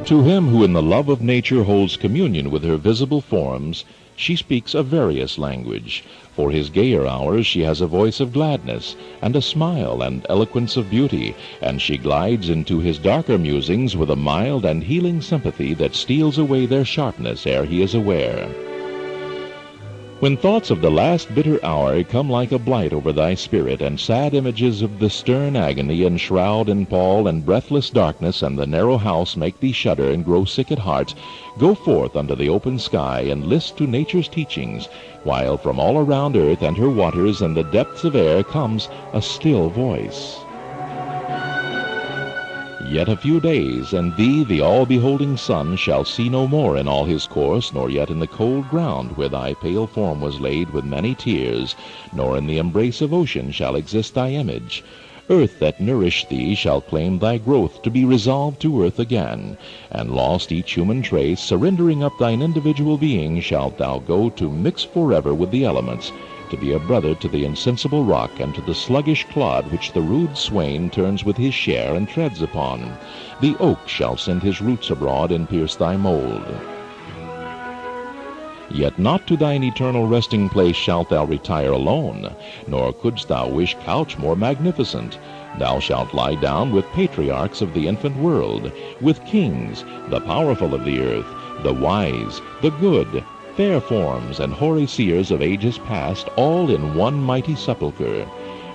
To him who in the love of nature holds communion with her visible forms, she speaks a various language. For his gayer hours she has a voice of gladness, and a smile and eloquence of beauty, and she glides into his darker musings with a mild and healing sympathy that steals away their sharpness ere he is aware. When thoughts of the last bitter hour come like a blight over thy spirit, and sad images of the stern agony enshroud in pall and breathless darkness, and the narrow house make thee shudder and grow sick at heart, go forth under the open sky, and list to nature's teachings, while from all around earth and her waters and the depths of air comes a still voice. Yet a few days, and thee the all-beholding sun shall see no more in all his course, nor yet in the cold ground where thy pale form was laid with many tears, nor in the embrace of ocean shall exist thy image. Earth that nourished thee shall claim thy growth to be resolved to earth again, and lost each human trace, surrendering up thine individual being, shalt thou go to mix forever with the elements, to be a brother to the insensible rock and to the sluggish clod which the rude swain turns with his share and treads upon. The oak shall send his roots abroad and pierce thy mold. Yet not to thine eternal resting place shalt thou retire alone, nor couldst thou wish couch more magnificent. Thou shalt lie down with patriarchs of the infant world, with kings, the powerful of the earth, the wise, the good, fair forms, and hoary seers of ages past, all in one mighty sepulchre.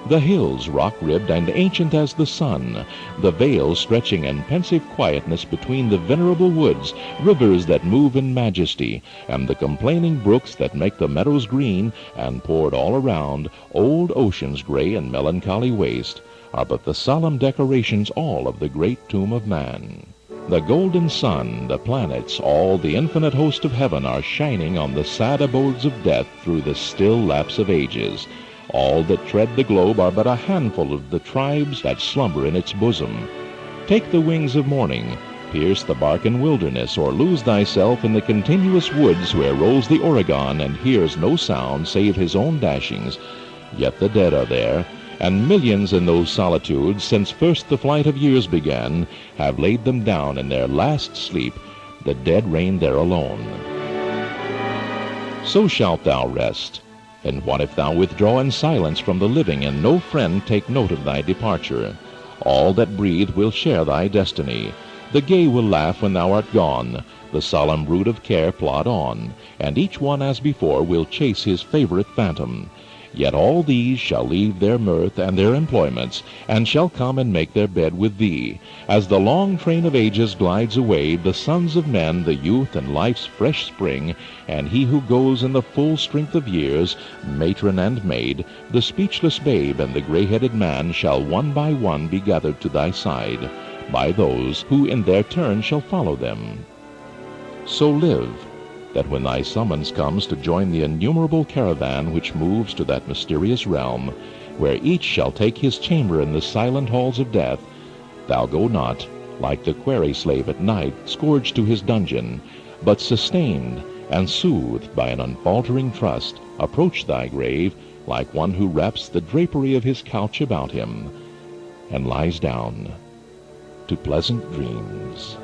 The hills rock-ribbed and ancient as the sun, the vales stretching in pensive quietness between the venerable woods, rivers that move in majesty, and the complaining brooks that make the meadows green, and poured all around, old ocean's gray and melancholy waste, are but the solemn decorations all of the great tomb of man. The golden sun, the planets, all the infinite host of heaven are shining on the sad abodes of death through the still lapse of ages. All that tread the globe are but a handful of the tribes that slumber in its bosom. Take the wings of morning, pierce the Barcan wilderness, or lose thyself in the continuous woods where rolls the Oregon and hears no sound save his own dashings. Yet the dead are there, and millions in those solitudes, since first the flight of years began, have laid them down in their last sleep. The dead reign there alone. So shalt thou rest. And what if thou withdraw in silence from the living, and no friend take note of thy departure? All that breathe will share thy destiny. The gay will laugh when thou art gone, the solemn brood of care plod on, and each one as before will chase his favorite phantom. Yet all these shall leave their mirth and their employments, and shall come and make their bed with thee. As the long train of ages glides away, the sons of men, the youth and life's fresh spring, and he who goes in the full strength of years, matron and maid, the speechless babe and the gray-headed man, shall one by one be gathered to thy side, by those who in their turn shall follow them. So live, that when thy summons comes to join the innumerable caravan which moves to that mysterious realm, where each shall take his chamber in the silent halls of death, thou go not, like the quarry slave at night, scourged to his dungeon, but sustained and soothed by an unfaltering trust, approach thy grave like one who wraps the drapery of his couch about him, and lies down to pleasant dreams.